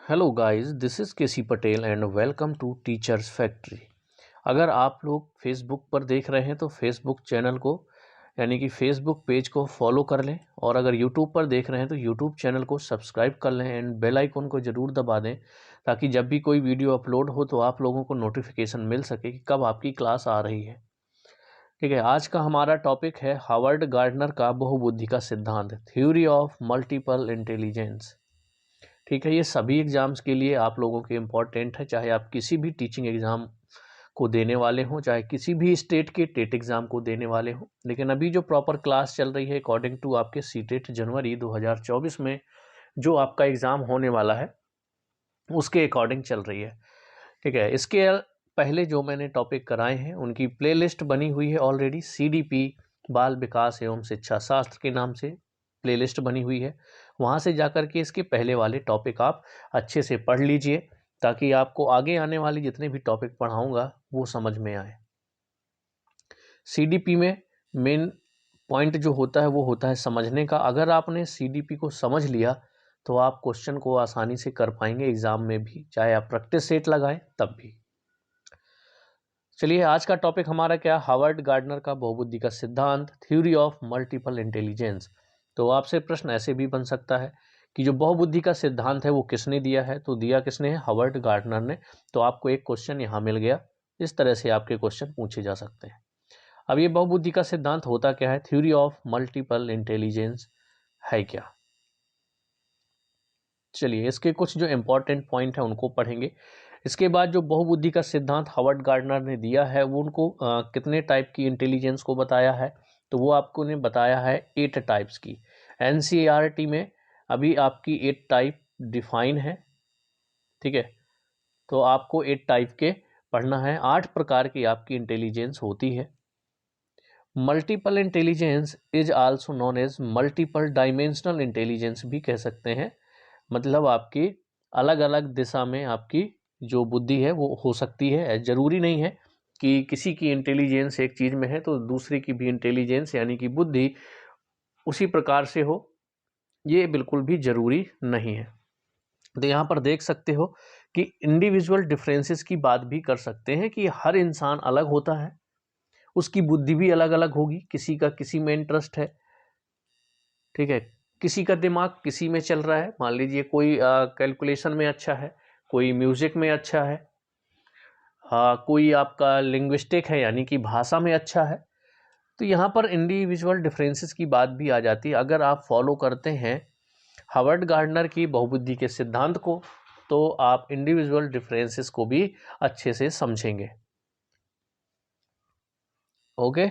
Hello guys, this is KC Patel and welcome to Teachers Factory. अगर आप लोग Facebook पर देख रहे हैं तो फेसबुक चैनल को यानी कि फेसबुक पेज को फॉलो कर लें, और अगर यूट्यूब पर देख रहे हैं तो यूट्यूब चैनल को सब्सक्राइब कर लें एंड बेल आइकन को ज़रूर दबा दें, ताकि जब भी कोई वीडियो अपलोड हो तो आप लोगों को नोटिफिकेशन मिल सके कि कब आपकी क्लास आ रही है। ठीक है, आज का हमारा टॉपिक है हावर्ड गार्डनर का बहुबुद्धि का सिद्धांत, थ्योरी ऑफ मल्टीपल इंटेलिजेंस। ठीक है, ये सभी एग्ज़ाम्स के लिए आप लोगों के इम्पॉर्टेंट है, चाहे आप किसी भी टीचिंग एग्ज़ाम को देने वाले हों, चाहे किसी भी स्टेट के टेट एग्ज़ाम को देने वाले हों। लेकिन अभी जो प्रॉपर क्लास चल रही है अकॉर्डिंग टू आपके सीटेट जनवरी 2024 में जो आपका एग्ज़ाम होने वाला है उसके अकॉर्डिंग चल रही है। ठीक है, इसके पहले जो मैंने टॉपिक कराए हैं उनकी प्लेलिस्ट बनी हुई है ऑलरेडी। CDP बाल विकास एवं शिक्षा शास्त्र के नाम से प्लेलिस्ट बनी हुई है, वहाँ से जाकर के इसके पहले वाले टॉपिक आप अच्छे से पढ़ लीजिए, ताकि आपको आगे आने वाले जितने भी टॉपिक पढ़ाऊँगा वो समझ में आए। CDP में मेन पॉइंट जो होता है वो होता है समझने का। अगर आपने CDP को समझ लिया तो आप क्वेश्चन को आसानी से कर पाएंगे एग्ज़ाम में भी, चाहे आप प्रैक्टिस सेट लगाएं तब भी। चलिए, आज का टॉपिक हमारा क्या, हावर्ड गार्डनर का बहुबुद्धि का सिद्धांत, थ्योरी ऑफ मल्टीपल इंटेलिजेंस। तो आपसे प्रश्न ऐसे भी बन सकता है कि जो बहुबुद्धि का सिद्धांत है वो किसने दिया है, तो दिया किसने है, हावर्ड गार्डनर ने। तो आपको एक क्वेश्चन यहाँ मिल गया। इस तरह से आपके क्वेश्चन पूछे जा सकते हैं। अब ये बहुबुद्धि का सिद्धांत होता क्या है, थ्योरी ऑफ मल्टीपल इंटेलिजेंस है क्या। चलिए, इसके कुछ जो इम्पोर्टेंट पॉइंट है उनको पढ़ेंगे। इसके बाद जो बहुबुद्धि का सिद्धांत हावर्ड गार्डनर ने दिया है वो उनको कितने टाइप की इंटेलिजेंस को बताया है, तो वो आपको ने बताया है 8 टाइप्स की। NCERT में अभी आपकी 8 टाइप डिफाइन है। ठीक है, तो आपको 8 टाइप के पढ़ना है। 8 प्रकार की आपकी इंटेलिजेंस होती है। Multiple intelligence is also known as multiple dimensional intelligence भी कह सकते हैं। मतलब आपकी अलग अलग दिशा में आपकी जो बुद्धि है वो हो सकती है। ज़रूरी नहीं है कि किसी की इंटेलिजेंस एक चीज़ में है तो दूसरे की भी इंटेलिजेंस यानी कि बुद्धि उसी प्रकार से हो, ये बिल्कुल भी ज़रूरी नहीं है। तो यहाँ पर देख सकते हो कि इंडिविजुअल डिफरेंसेस की बात भी कर सकते हैं कि हर इंसान अलग होता है, उसकी बुद्धि भी अलग अलग होगी, किसी का किसी में इंटरेस्ट है। ठीक है, किसी का दिमाग किसी में चल रहा है, मान लीजिए कोई कैलकुलेशन में अच्छा है, कोई म्यूजिक में अच्छा है, कोई आपका लिंग्विस्टिक है यानी कि भाषा में अच्छा है। तो यहाँ पर इंडिविजुअल डिफरेंसेस की बात भी आ जाती है। अगर आप फॉलो करते हैं हावर्ड गार्डनर की बहुबुद्धि के सिद्धांत को तो आप इंडिविजुअल डिफरेंसेस को भी अच्छे से समझेंगे। ओके,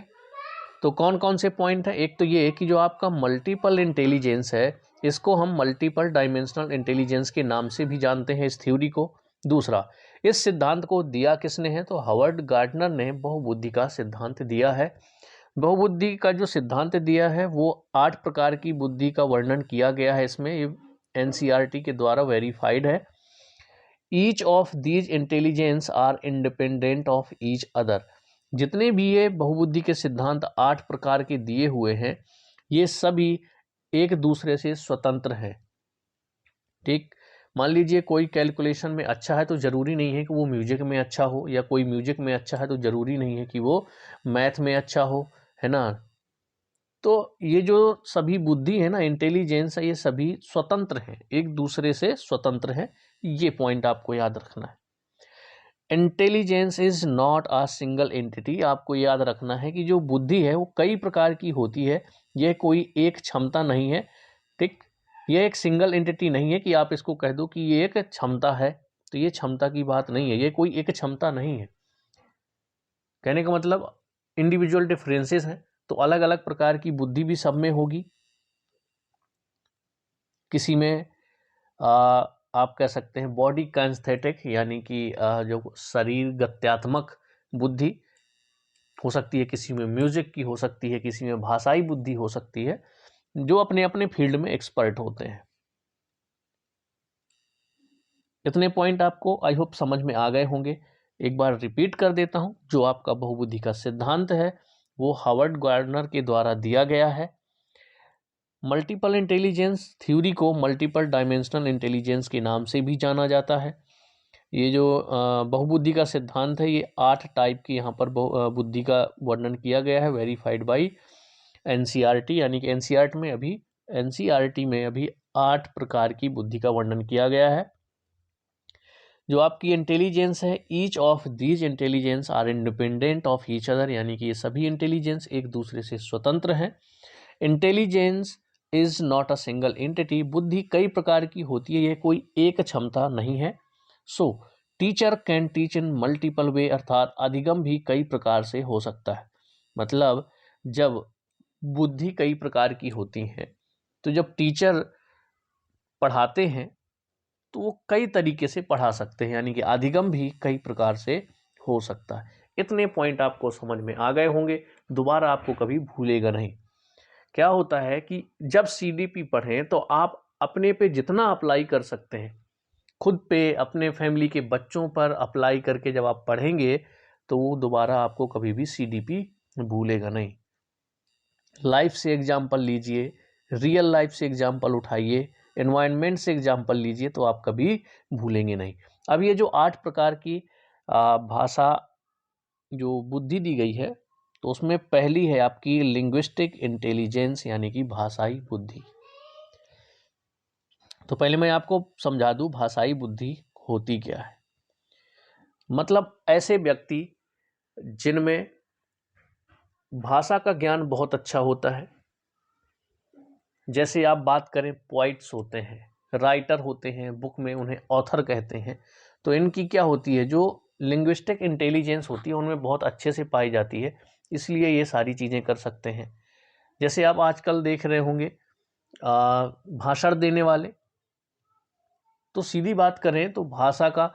तो कौन कौन से पॉइंट है, एक तो ये कि जो आपका मल्टीपल इंटेलिजेंस है इसको हम मल्टीपल डायमेंशनल इंटेलिजेंस के नाम से भी जानते हैं इस थ्योरी को। दूसरा, इस सिद्धांत को दिया किसने है, तो हावर्ड गार्डनर ने बहुबुद्धि का सिद्धांत दिया है। बहुबुद्धि का जो सिद्धांत दिया है वो 8 प्रकार की बुद्धि का वर्णन किया गया है इसमें, ये NCERT के द्वारा वेरीफाइड है। Each of these intelligence are independent of each other. जितने भी ये बहुबुद्धि के सिद्धांत 8 प्रकार के दिए हुए हैं ये सभी एक दूसरे से स्वतंत्र हैं। ठीक, मान लीजिए कोई कैलकुलेशन में अच्छा है तो ज़रूरी नहीं है कि वो म्यूजिक में अच्छा हो, या कोई म्यूजिक में अच्छा है तो ज़रूरी नहीं है कि वो मैथ में अच्छा हो, है ना। तो ये जो सभी बुद्धि है ना, इंटेलिजेंस है, ये सभी स्वतंत्र हैं, एक दूसरे से स्वतंत्र हैं। ये पॉइंट आपको याद रखना है। Intelligence is not a single entity. आपको याद रखना है कि जो बुद्धि है वो कई प्रकार की होती है, यह कोई एक क्षमता नहीं है। ठीक, यह एक सिंगल एंटिटी नहीं है कि आप इसको कह दो कि ये एक क्षमता है, तो ये क्षमता की बात नहीं है, ये कोई एक क्षमता नहीं है। कहने का मतलब इंडिविजुअल डिफरेंसेस हैं, तो अलग अलग प्रकार की बुद्धि भी सब में होगी। किसी में आप कह सकते हैं बॉडी काइनेस्थेटिक यानी कि जो शरीर गत्यात्मक बुद्धि हो सकती है, किसी में म्यूजिक की हो सकती है, किसी में भाषाई बुद्धि हो सकती है, जो अपने अपने फील्ड में एक्सपर्ट होते हैं। इतने पॉइंट आपको आई होप समझ में आ गए होंगे। एक बार रिपीट कर देता हूं, जो आपका बहुबुद्धि का सिद्धांत है वो हावर्ड गार्डनर के द्वारा दिया गया है। मल्टीपल इंटेलिजेंस थ्योरी को मल्टीपल डायमेंशनल इंटेलिजेंस के नाम से भी जाना जाता है। ये जो बहुबुद्धि का सिद्धांत है, ये 8 टाइप की यहाँ पर बुद्धि का वर्णन किया गया है, वेरीफाइड बाय एनसीईआरटी, यानी कि एनसीईआरटी में अभी 8 प्रकार की बुद्धि का वर्णन किया गया है। जो आपकी इंटेलिजेंस है, each of these intelligence are independent of each other, यानी कि ये सभी इंटेलिजेंस एक दूसरे से स्वतंत्र हैं। Intelligence is not a single entity, बुद्धि कई प्रकार की होती है, यह कोई एक क्षमता नहीं है। So teacher can teach in multiple way, अर्थात अधिगम भी कई प्रकार से हो सकता है। मतलब जब बुद्धि कई प्रकार की होती है तो जब टीचर पढ़ाते हैं तो वो कई तरीके से पढ़ा सकते हैं, यानी कि अधिगम भी कई प्रकार से हो सकता है। इतने पॉइंट आपको समझ में आ गए होंगे, दोबारा आपको कभी भूलेगा नहीं। क्या होता है कि जब सीडीपी पढ़ें तो आप अपने पे जितना अप्लाई कर सकते हैं, खुद पे, अपने फैमिली के बच्चों पर अप्लाई करके जब आप पढ़ेंगे तो वो दोबारा आपको कभी भी सीडीपी भूलेगा नहीं। लाइफ से एग्जाम्पल लीजिए, रियल लाइफ से एग्जाम्पल उठाइए, एनवायरनमेंट से एग्जाम्पल लीजिए, तो आप कभी भूलेंगे नहीं। अब ये जो 8 प्रकार की भाषा जो बुद्धि दी गई है, तो उसमें पहली है आपकी लिंग्विस्टिक इंटेलिजेंस, यानी कि भाषाई बुद्धि। तो पहले मैं आपको समझा दूं भाषाई बुद्धि होती क्या है। मतलब ऐसे व्यक्ति जिनमें भाषा का ज्ञान बहुत अच्छा होता है, जैसे आप बात करें पोइट्स होते हैं, राइटर होते हैं, बुक में उन्हें ऑथर कहते हैं, तो इनकी क्या होती है, जो लिंग्विस्टिक इंटेलिजेंस होती है उनमें बहुत अच्छे से पाई जाती है, इसलिए ये सारी चीज़ें कर सकते हैं। जैसे आप आजकल देख रहे होंगे भाषण देने वाले, तो सीधी बात करें तो भाषा का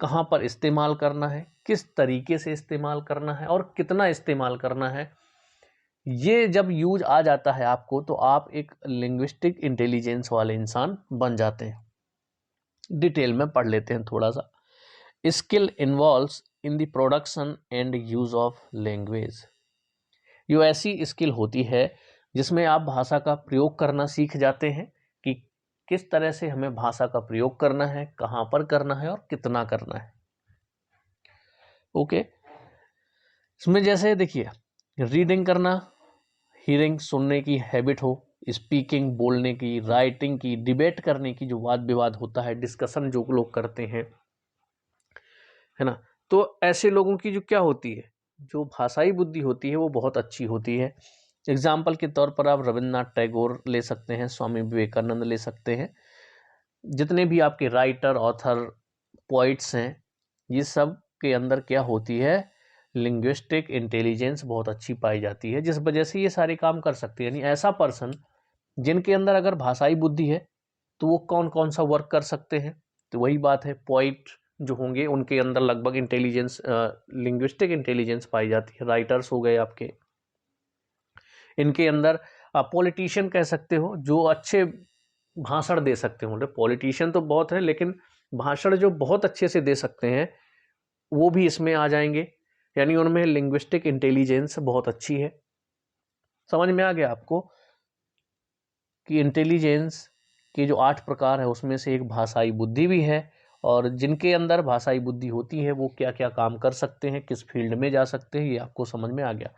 कहाँ पर इस्तेमाल करना है, किस तरीके से इस्तेमाल करना है और कितना इस्तेमाल करना है, ये जब यूज आ जाता है आपको, तो आप एक लिंग्विस्टिक इंटेलिजेंस वाले इंसान बन जाते हैं। डिटेल में पढ़ लेते हैं थोड़ा सा। Skill involves in the production and use of language. ये ऐसी स्किल होती है जिसमें आप भाषा का प्रयोग करना सीख जाते हैं कि किस तरह से हमें भाषा का प्रयोग करना है, कहाँ पर करना है और कितना करना है। ओके, इसमें जैसे देखिए, रीडिंग करना, हियरिंग सुनने की हैबिट हो, स्पीकिंग बोलने की, राइटिंग की, डिबेट करने की, जो वाद विवाद होता है, डिस्कशन जो लोग करते हैं, है ना, तो ऐसे लोगों की जो क्या होती है, जो भाषाई बुद्धि होती है वो बहुत अच्छी होती है। एग्जाम्पल के तौर पर आप रविन्द्रनाथ टैगोर ले सकते हैं, स्वामी विवेकानंद ले सकते हैं, जितने भी आपके राइटर, ऑथर, पोइट्स हैं, ये सब के अंदर क्या होती है, लिंग्विस्टिक इंटेलिजेंस बहुत अच्छी पाई जाती है, जिस वजह से ये सारे काम कर सकते हैं। यानी ऐसा पर्सन जिनके अंदर अगर भाषाई बुद्धि है तो वो कौन कौन सा वर्क कर सकते हैं, तो वही बात है, पोइट जो होंगे उनके अंदर लगभग इंटेलिजेंस, लिंग्विस्टिक इंटेलिजेंस पाई जाती है। राइटर्स हो गए आपके, इनके अंदर पॉलिटिशियन कह सकते हो, जो अच्छे भाषण दे सकते हो। पॉलिटिशियन तो बहुत है, लेकिन भाषण जो बहुत अच्छे से दे सकते हैं वो भी इसमें आ जाएंगे, यानी उनमें लिंग्विस्टिक इंटेलिजेंस बहुत अच्छी है। समझ में आ गया आपको कि इंटेलिजेंस के जो 8 प्रकार है उसमें से एक भाषाई बुद्धि भी है, और जिनके अंदर भाषाई बुद्धि होती है वो क्या क्या काम कर सकते हैं, किस फील्ड में जा सकते हैं, ये आपको समझ में आ गया।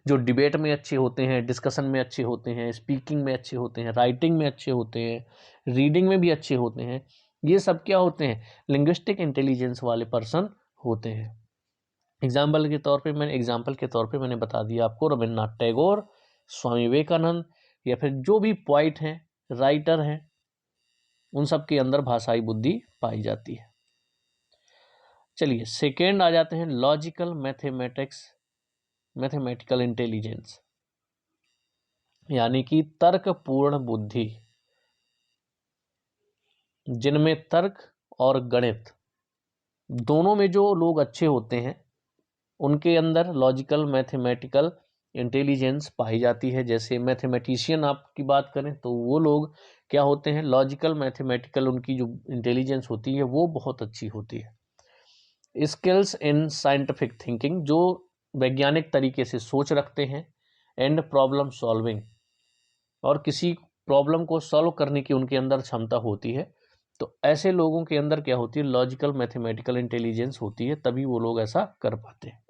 जो डिबेट में अच्छे होते हैं, डिस्कशन में अच्छे होते हैं, स्पीकिंग में अच्छे होते हैं, राइटिंग में अच्छे होते हैं, रीडिंग में भी अच्छे होते हैं, ये सब क्या होते हैं, लिंग्विस्टिक इंटेलिजेंस वाले पर्सन होते हैं। एग्जाम्पल के तौर पे मैंने बता दिया आपको रविन्द्रनाथ टैगोर, स्वामी विवेकानंद, या फिर जो भी पोइट हैं, राइटर हैं, उन सब के अंदर भाषाई बुद्धि पाई जाती है। चलिए सेकेंड आ जाते हैं, लॉजिकल मैथमेटिकल इंटेलिजेंस, यानी कि तर्कपूर्ण बुद्धि। जिनमें तर्क और गणित दोनों में जो लोग अच्छे होते हैं उनके अंदर लॉजिकल मैथमेटिकल इंटेलिजेंस पाई जाती है। जैसे मैथमेटिशियन आपकी बात करें तो वो लोग क्या होते हैं, लॉजिकल मैथमेटिकल, उनकी जो इंटेलिजेंस होती है वो बहुत अच्छी होती है। स्किल्स इन साइंटिफिक थिंकिंग, जो वैज्ञानिक तरीके से सोच रखते हैं, एंड प्रॉब्लम सॉल्विंग, और किसी प्रॉब्लम को सॉल्व करने की उनके अंदर क्षमता होती है। तो ऐसे लोगों के अंदर क्या होती है, लॉजिकल मैथमेटिकल इंटेलिजेंस होती है, तभी वो लोग ऐसा कर पाते हैं।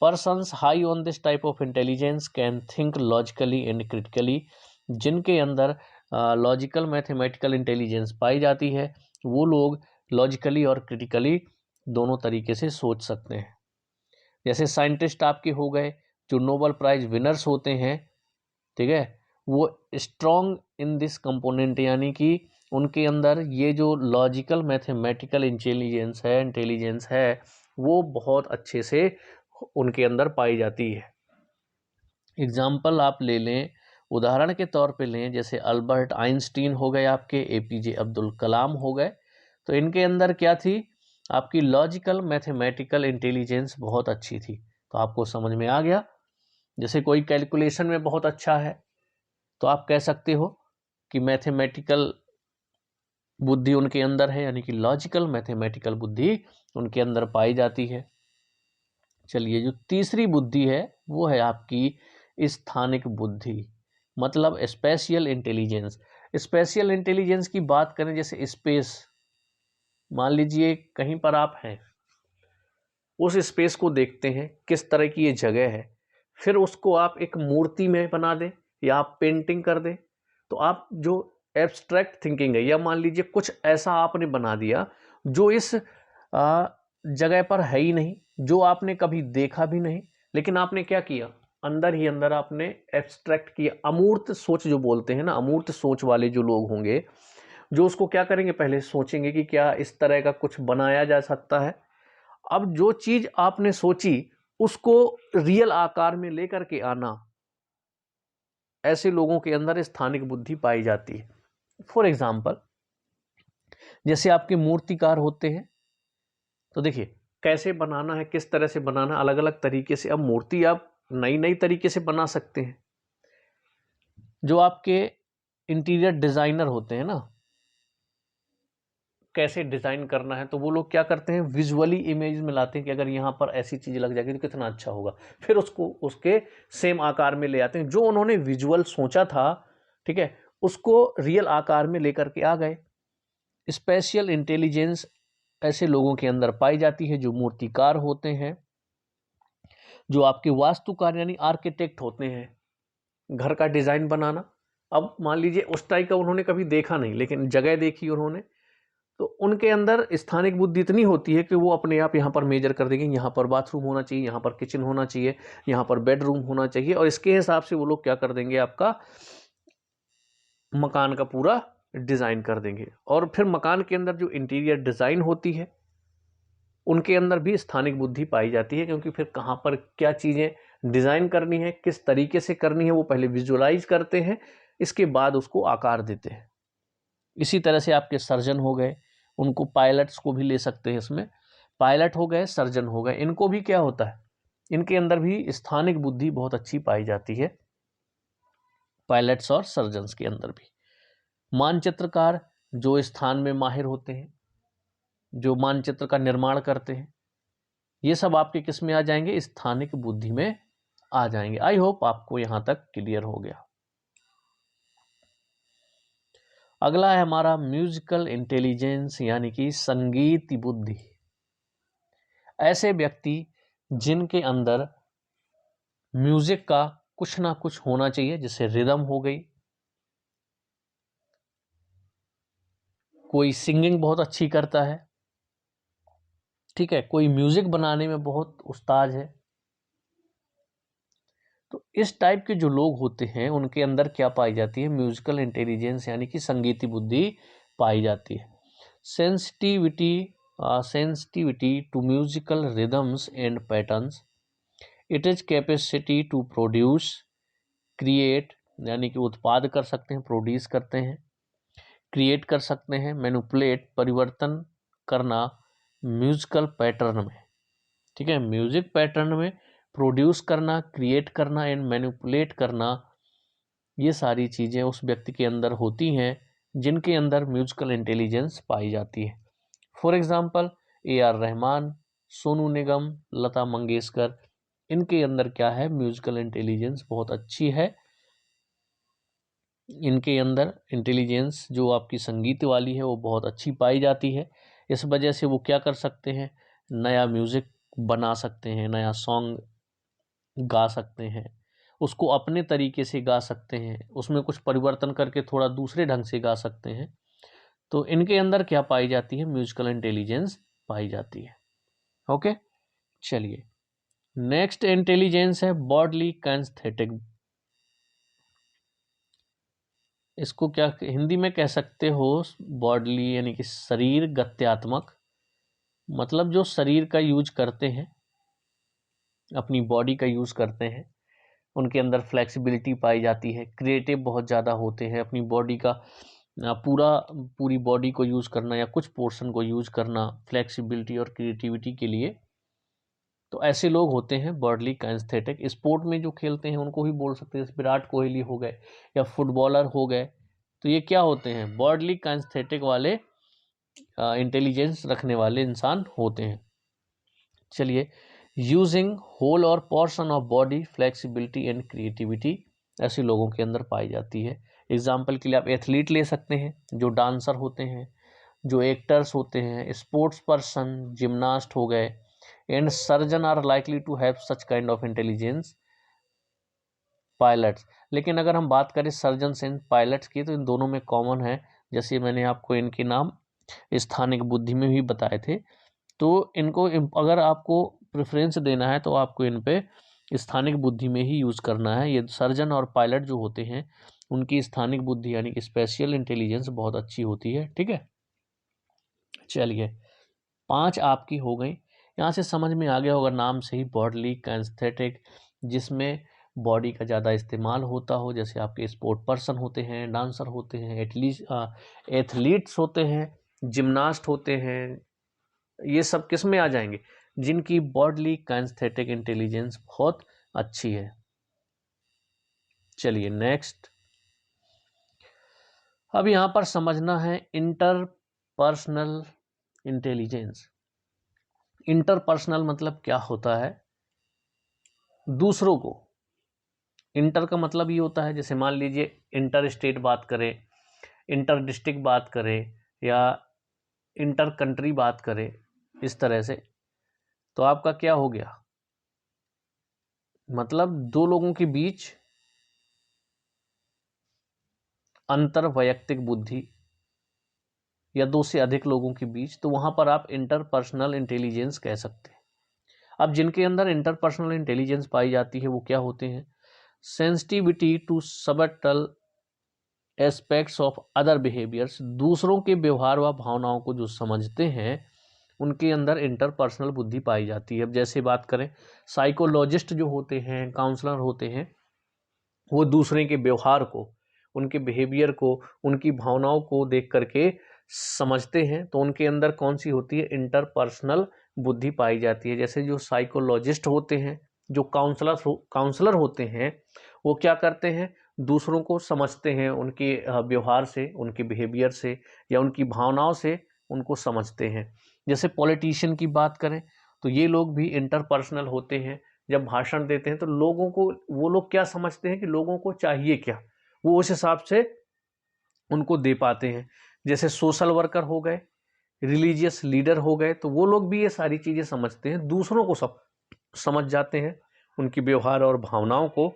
Persons high on this type of intelligence can think logically and critically। जिनके अंदर लॉजिकल मैथमेटिकल इंटेलिजेंस पाई जाती है, वो लोग लॉजिकली और क्रिटिकली दोनों तरीके से सोच सकते हैं। जैसे साइंटिस्ट आपके हो गए, जो नोबेल प्राइज विनर्स होते हैं, ठीक है, वो स्ट्रॉन्ग इन दिस कंपोनेंट, यानी कि उनके अंदर ये जो लॉजिकल मैथमेटिकल इंटेलिजेंस है वो बहुत अच्छे से उनके अंदर पाई जाती है। एग्जाम्पल आप ले लें, उदाहरण के तौर पे लें, जैसे अल्बर्ट आइंस्टीन हो गए, आपके एपीजे अब्दुल कलाम हो गए। तो इनके अंदर क्या थी, आपकी लॉजिकल मैथमेटिकल इंटेलिजेंस बहुत अच्छी थी। तो आपको समझ में आ गया। जैसे कोई कैलकुलेशन में बहुत अच्छा है तो आप कह सकते हो कि मैथमेटिकल बुद्धि उनके अंदर है, यानी कि लॉजिकल मैथमेटिकल बुद्धि उनके अंदर पाई जाती है। चलिए, जो तीसरी बुद्धि है वो है आपकी स्थानिक बुद्धि, मतलब स्पेशियल इंटेलिजेंस। स्पेशियल इंटेलिजेंस की बात करें, जैसे स्पेस, मान लीजिए कहीं पर आप हैं, उस स्पेस को देखते हैं किस तरह की ये जगह है, फिर उसको आप एक मूर्ति में बना दें या आप पेंटिंग कर दें, तो आप जो एब्स्ट्रैक्ट थिंकिंग है, या मान लीजिए कुछ ऐसा आपने बना दिया जो इस जगह पर है ही नहीं, जो आपने कभी देखा भी नहीं, लेकिन आपने क्या किया, अंदर ही अंदर आपने एब्स्ट्रैक्ट किया। अमूर्त सोच जो बोलते हैं ना, अमूर्त सोच वाले जो लोग होंगे, जो उसको क्या करेंगे, पहले सोचेंगे कि क्या इस तरह का कुछ बनाया जा सकता है। अब जो चीज आपने सोची उसको रियल आकार में लेकर के आना, ऐसे लोगों के अंदर स्थानिक बुद्धि पाई जाती है। फॉर एग्जाम्पल, जैसे आपके मूर्तिकार होते हैं, तो देखिए कैसे बनाना है, किस तरह से बनाना, अलग अलग तरीके से। अब मूर्ति आप नई नई तरीके से बना सकते हैं। जो आपके इंटीरियर डिजाइनर होते हैं ना, कैसे डिजाइन करना है, तो वो लोग क्या करते हैं, विजुअली इमेज में लाते हैं कि अगर यहाँ पर ऐसी चीज लग जाएगी तो कितना अच्छा होगा, फिर उसको उसके सेम आकार में ले आते हैं, जो उन्होंने विजुअल सोचा था, ठीक है, उसको रियल आकार में लेकर के आ गए। स्पेशल इंटेलिजेंस ऐसे लोगों के अंदर पाई जाती है जो मूर्तिकार होते हैं, जो आपके वास्तुकार यानी आर्किटेक्ट होते हैं, घर का डिजाइन बनाना। अब मान लीजिए उस टाइप का उन्होंने कभी देखा नहीं, लेकिन जगह देखी उन्होंने, तो उनके अंदर स्थानिक बुद्धि इतनी होती है कि वो अपने आप यहाँ पर मेजर कर देंगे, यहाँ पर बाथरूम होना चाहिए, यहाँ पर किचन होना चाहिए, यहाँ पर बेडरूम होना चाहिए, और इसके हिसाब से वो लोग क्या कर देंगे, आपका मकान का पूरा डिजाइन कर देंगे। और फिर मकान के अंदर जो इंटीरियर डिजाइन होती है, उनके अंदर भी स्थानिक बुद्धि पाई जाती है, क्योंकि फिर कहाँ पर क्या चीजें डिजाइन करनी है, किस तरीके से करनी है, वो पहले विजुअलाइज करते हैं, इसके बाद उसको आकार देते हैं। इसी तरह से आपके सर्जन हो गए, उनको पायलट्स को भी ले सकते हैं इसमें। पायलट हो गए, सर्जन हो गए, इनको भी क्या होता है, इनके अंदर भी स्थानिक बुद्धि बहुत अच्छी पाई जाती है, पायलट्स और सर्जन्स के अंदर भी। मानचित्रकार जो स्थान में माहिर होते हैं, जो मानचित्र का निर्माण करते हैं, ये सब आपके किस में आ जाएंगे, स्थानिक बुद्धि में आ जाएंगे। आई होप आपको यहां तक क्लियर हो गया। अगला है हमारा म्यूजिकल इंटेलिजेंस, यानी कि संगीत बुद्धि। ऐसे व्यक्ति जिनके अंदर म्यूजिक का कुछ ना कुछ होना चाहिए, जैसे रिदम हो गई, कोई सिंगिंग बहुत अच्छी करता है, ठीक है, कोई म्यूजिक बनाने में बहुत उस्ताद है। तो इस टाइप के जो लोग होते हैं उनके अंदर क्या पाई जाती है, म्यूजिकल इंटेलिजेंस यानी कि संगीत बुद्धि पाई जाती है। Sensitivity sensitivity to musical rhythms and patterns, it is capacity to produce create, यानी कि उत्पाद कर सकते हैं, प्रोड्यूस करते हैं, क्रिएट कर सकते हैं, मैनिपुलेट परिवर्तन करना म्यूजिकल पैटर्न में, ठीक है, म्यूजिक पैटर्न में प्रोड्यूस करना, क्रिएट करना एंड मैनिपुलेट करना, ये सारी चीज़ें उस व्यक्ति के अंदर होती हैं जिनके अंदर म्यूजिकल इंटेलिजेंस पाई जाती है। For example, AR Rahman, Sonu Nigam, Lata Mangeshkar, इनके अंदर क्या है, म्यूजिकल इंटेलिजेंस बहुत अच्छी है, इनके अंदर इंटेलिजेंस जो आपकी संगीत वाली है वो बहुत अच्छी पाई जाती है। इस वजह से वो क्या कर सकते हैं, नया म्यूज़िक बना सकते हैं, नया सॉन्ग गा सकते हैं, उसको अपने तरीके से गा सकते हैं, उसमें कुछ परिवर्तन करके थोड़ा दूसरे ढंग से गा सकते हैं। तो इनके अंदर क्या पाई जाती है, म्यूजिकल इंटेलिजेंस पाई जाती है। ओके, चलिए नेक्स्ट इंटेलिजेंस है बॉडली काइनेस्थेटिक। इसको क्या हिंदी में कह सकते हो, बॉडली यानी कि शरीर गत्यात्मक, मतलब जो शरीर का यूज करते हैं, अपनी बॉडी का यूज करते हैं, उनके अंदर फ्लेक्सिबिलिटी पाई जाती है, क्रिएटिव बहुत ज़्यादा होते हैं, अपनी बॉडी का पूरी बॉडी को यूज़ करना या कुछ पोर्शन को यूज़ करना फ्लेक्सिबिलिटी और क्रिएटिविटी के लिए। तो ऐसे लोग होते हैं बॉडली काइनेस्थेटिक। स्पोर्ट में जो खेलते हैं उनको भी बोल सकते हैं, जैसे विराट कोहली हो गए या फुटबॉलर हो गए, तो ये क्या होते हैं, बॉडली काइनेस्थेटिक वाले इंटेलिजेंस रखने वाले इंसान होते हैं। चलिए, यूजिंग होल और portion of body flexibility and creativity ऐसे लोगों के अंदर पाई जाती है। एग्जाम्पल के लिए आप एथलीट ले सकते हैं, जो डांसर होते हैं, जो एक्टर्स होते हैं, स्पोर्ट्स पर्सन, जिम्नास्ट हो गए, and surgeon are likely to have such kind of intelligence. Pilots, लेकिन अगर हम बात करें सर्जन एंड पायलट्स की, तो इन दोनों में कॉमन है, जैसे मैंने आपको इनके नाम स्थानिक बुद्धि में भी बताए थे। तो इनको अगर आपको प्रेफरेंस देना है तो आपको इन पे स्थानिक बुद्धि में ही यूज़ करना है। ये सर्जन और पायलट जो होते हैं उनकी स्थानिक बुद्धि यानी कि स्पेशल इंटेलिजेंस बहुत अच्छी होती है। ठीक है, चलिए 5 आपकी हो गई। यहाँ से समझ में आ गया होगा नाम से ही, बॉडली काइनेस्थेटिक, जिसमें बॉडी का ज़्यादा इस्तेमाल होता हो, जैसे आपके स्पोर्ट पर्सन होते हैं, डांसर होते हैं, एथलीट्स होते हैं, जिम्नास्ट होते हैं, ये सब किस में आ जाएंगे, जिनकी बॉडली काइनेस्थेटिक इंटेलिजेंस बहुत अच्छी है। चलिए नेक्स्ट, अब यहाँ पर समझना है इंटरपर्सनल इंटेलिजेंस। इंटरपर्सनल मतलब क्या होता है, दूसरों को, इंटर का मतलब ये होता है, जैसे मान लीजिए इंटर स्टेट बात करें, इंटर डिस्ट्रिक्ट बात करें, या इंटर कंट्री बात करें, इस तरह से, तो आपका क्या हो गया, मतलब दो लोगों के बीच अंतर वैयक्तिक बुद्धि या दो से अधिक लोगों के बीच, तो वहां पर आप इंटरपर्सनल इंटेलिजेंस कह सकते हैं। अब जिनके अंदर इंटरपर्सनल इंटेलिजेंस पाई जाती है वो क्या होते हैं, sensitivity to subtle aspects of other behaviours, दूसरों के व्यवहार व भावनाओं को जो समझते हैं उनके अंदर इंटरपर्सनल बुद्धि पाई जाती है। अब जैसे बात करें, साइकोलॉजिस्ट जो होते हैं, काउंसलर होते हैं, वो दूसरे के व्यवहार को, उनके बिहेवियर को, उनकी भावनाओं को देख करके समझते हैं, तो उनके अंदर कौन सी होती है, इंटरपर्सनल बुद्धि पाई जाती है। जैसे जो साइकोलॉजिस्ट होते हैं, जो काउंसलर होते हैं, वो क्या करते हैं, दूसरों को समझते हैं, उनके व्यवहार से, उनके बिहेवियर से या उनकी भावनाओं से उनको समझते हैं। जैसे पॉलिटिशियन की बात करें तो ये लोग भी इंटरपर्सनल होते हैं, जब भाषण देते हैं तो लोगों को, वो लोग क्या समझते हैं कि लोगों को चाहिए क्या, वो उस हिसाब से उनको दे पाते हैं। जैसे सोशल वर्कर हो गए, रिलीजियस लीडर हो गए, तो वो लोग भी ये सारी चीज़ें समझते हैं, दूसरों को सब समझ जाते हैं, उनकी व्यवहार और भावनाओं को।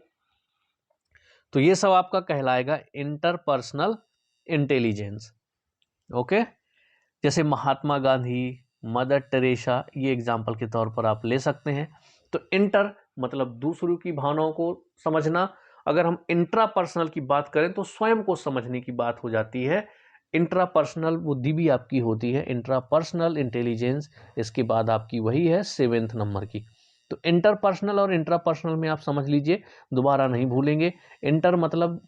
तो ये सब आपका कहलाएगा इंटरपर्सनल इंटेलिजेंस। ओके, जैसे महात्मा गांधी, मदर टेरेसा, ये एग्जाम्पल के तौर पर आप ले सकते हैं। तो इंटर मतलब दूसरों की भावनाओं को समझना, अगर हम इंट्रापर्सनल की बात करें तो स्वयं को समझने की बात हो जाती है। इंट्रापर्सनल बुद्धि भी आपकी होती है, इंट्रापर्सनल इंटेलिजेंस, इसके बाद आपकी वही है 7वें नंबर की। तो इंटरपर्सनल और इंट्रापर्सनल में आप समझ लीजिए, दोबारा नहीं भूलेंगे। इंटर मतलब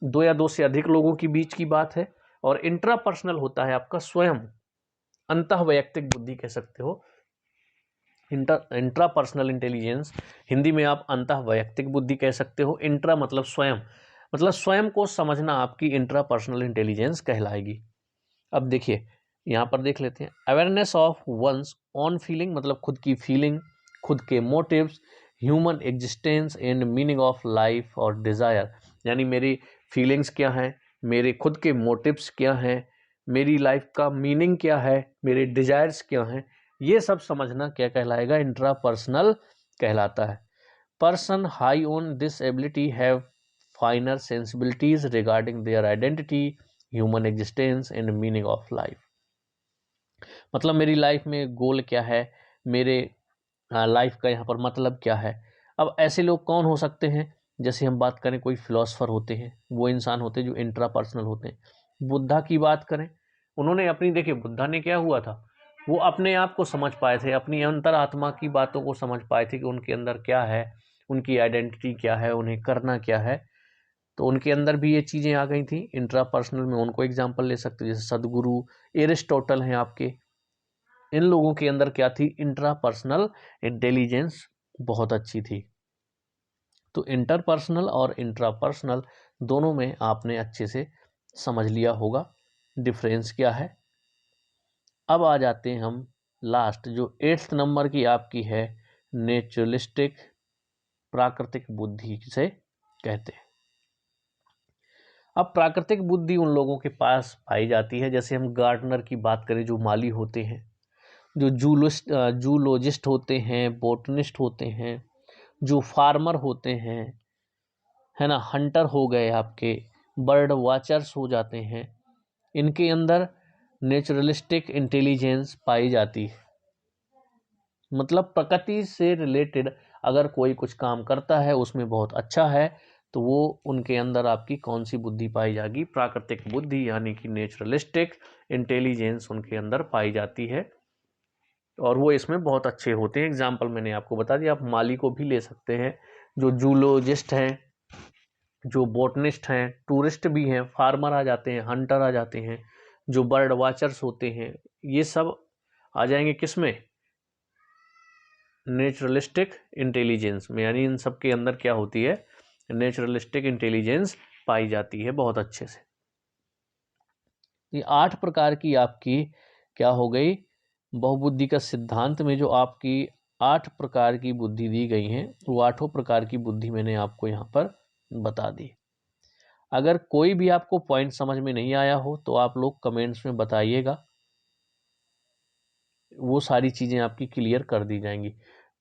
दो या दो से अधिक लोगों के बीच की बात है, और इंट्रापर्सनल होता है आपका स्वयं, अंतः वैयक्तिक बुद्धि कह सकते हो। इंट्रापर्सनल इंटेलिजेंस हिंदी में आप अंतः वैयक्तिक बुद्धि कह सकते हो। इंट्रा मतलब स्वयं, मतलब स्वयं को समझना आपकी इंट्रापर्सनल इंटेलिजेंस कहलाएगी। अब देखिए यहाँ पर देख लेते हैं, awareness of one's own feeling, मतलब खुद की फीलिंग, खुद के motives, human existence and meaning of life और डिज़ायर, यानी मेरी फीलिंग्स क्या हैं, मेरे खुद के मोटिव्स क्या हैं, मेरी लाइफ का मीनिंग क्या है, मेरे डिजायर्स क्या हैं, ये सब समझना क्या कहलाएगा, इंट्रापर्सनल कहलाता है। Person high on this ability have फाइनर sensibilities regarding their identity, human existence and meaning of life. मतलब मेरी लाइफ में गोल क्या है, मेरे लाइफ का यहाँ पर मतलब क्या है। अब ऐसे लोग कौन हो सकते हैं, जैसे हम बात करें कोई फिलोसफर होते हैं, वो इंसान होते हैं जो इंट्रापर्सनल होते हैं। बुद्धा की बात करें, उन्होंने अपनी, देखिए बुद्धा ने क्या हुआ था, वो अपने आप को समझ पाए थे, अपनी अंतर आत्मा की बातों को समझ पाए थे कि उनके अंदर क्या है, उनकी आइडेंटिटी क्या है, उन्हें करना क्या है। तो उनके अंदर भी ये चीज़ें आ गई थी। इंट्रापर्सनल में उनको एग्जाम्पल ले सकते हो, जैसे सदगुरु एरिस्टोटल हैं आपके, इन लोगों के अंदर क्या थी, इंट्रापर्सनल इंटेलिजेंस बहुत अच्छी थी। तो इंटरपर्सनल और इंट्रापर्सनल दोनों में आपने अच्छे से समझ लिया होगा डिफरेंस क्या है। अब आ जाते हैं हम लास्ट, जो 8th नंबर की आपकी है, नेचुरलिस्टिक, प्राकृतिक बुद्धि से कहते हैं। अब प्राकृतिक बुद्धि उन लोगों के पास पाई जाती है, जैसे हम गार्डनर की बात करें, जो माली होते हैं, जो जूलॉजिस्ट होते हैं, बोटनिस्ट होते हैं, जो फार्मर होते हैं, है ना, हंटर हो गए आपके, बर्ड वॉचर्स हो जाते हैं, इनके अंदर नेचुरलिस्टिक इंटेलिजेंस पाई जाती है। मतलब प्रकृति से रिलेटेड अगर कोई कुछ काम करता है उसमें बहुत अच्छा है, तो वो उनके अंदर आपकी कौन सी बुद्धि पाई जाएगी, प्राकृतिक बुद्धि, यानी कि नेचुरलिस्टिक इंटेलिजेंस उनके अंदर पाई जाती है, और वो इसमें बहुत अच्छे होते हैं। एग्जाम्पल मैंने आपको बता दिया, आप माली को भी ले सकते हैं, जो जूलॉजिस्ट हैं, जो बोटनिस्ट हैं, टूरिस्ट भी हैं, फार्मर आ जाते हैं, हंटर आ जाते हैं, जो बर्ड वॉचर्स होते हैं, ये सब आ जाएंगे किसमें, नेचुरलिस्टिक इंटेलिजेंस में। यानी इन सब के अंदर क्या होती है, नेचुरलिस्टिक इंटेलिजेंस पाई जाती है बहुत अच्छे से। ये 8 प्रकार की आपकी क्या हो गई, बहुबुद्धि का सिद्धांत में जो आपकी 8 प्रकार की बुद्धि दी गई हैं, वो 8 प्रकार की बुद्धि मैंने आपको यहाँ पर बता दी। अगर कोई भी आपको पॉइंट समझ में नहीं आया हो तो आप लोग कमेंट्स में बताइएगा, वो सारी चीज़ें आपकी क्लियर कर दी जाएंगी।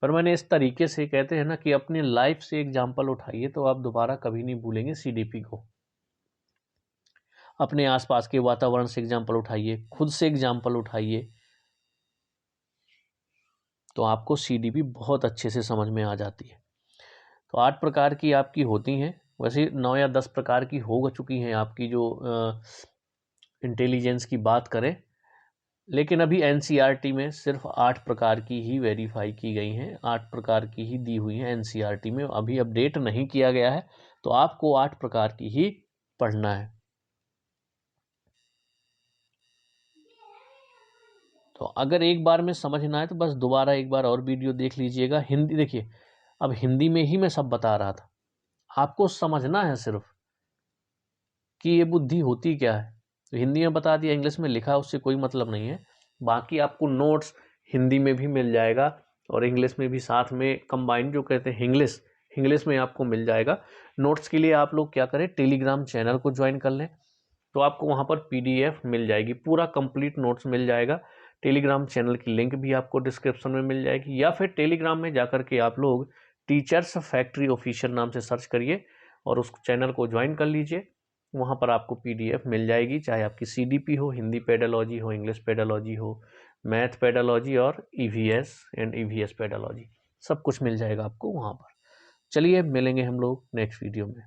पर मैंने इस तरीके से, कहते हैं ना कि अपनी लाइफ से एग्जाम्पल उठाइए तो आप दोबारा कभी नहीं भूलेंगे सीडीपी को। अपने आसपास के वातावरण से एग्जाम्पल उठाइए, खुद से एग्जाम्पल उठाइए, तो आपको सीडीपी बहुत अच्छे से समझ में आ जाती है। तो 8 प्रकार की आपकी होती हैं, वैसे 9 या 10 प्रकार की हो चुकी हैं आपकी, जो इंटेलिजेंस की बात करें, लेकिन अभी एनसीईआरटी में सिर्फ 8 प्रकार की ही वेरीफाई की गई हैं, 8 प्रकार की ही दी हुई हैं एनसीईआरटी में, अभी अपडेट नहीं किया गया है, तो आपको 8 प्रकार की ही पढ़ना है। तो अगर एक बार में समझ ना आए तो बस दोबारा एक बार और वीडियो देख लीजिएगा। हिंदी देखिए, अब हिंदी में ही मैं सब बता रहा था, आपको समझना है सिर्फ कि ये बुद्धि होती क्या है। तो हिंदी में बता दिया, इंग्लिश में लिखा, उससे कोई मतलब नहीं है। बाकी आपको नोट्स हिंदी में भी मिल जाएगा और इंग्लिश में भी साथ में कंबाइन, जो कहते हैं इंग्लिश में आपको मिल जाएगा। नोट्स के लिए आप लोग क्या करें, टेलीग्राम चैनल को ज्वाइन कर लें, तो आपको वहाँ पर पीडीएफ मिल जाएगी, पूरा कंप्लीट नोट्स मिल जाएगा। टेलीग्राम चैनल की लिंक भी आपको डिस्क्रिप्शन में मिल जाएगी, या फिर टेलीग्राम में जाकर के आप लोग टीचर्स फैक्ट्री ऑफिशियल नाम से सर्च करिए और उस चैनल को ज्वाइन कर लीजिए। वहाँ पर आपको पीडीएफ मिल जाएगी, चाहे आपकी सीडीपी हो, हिंदी पेडालॉजी हो, इंग्लिश पेडालॉजी हो, मैथ पेडालॉजी और ईवीएस एंड ईवीएस पेडालॉजी, सब कुछ मिल जाएगा आपको वहाँ पर। चलिए मिलेंगे हम लोग नेक्स्ट वीडियो में।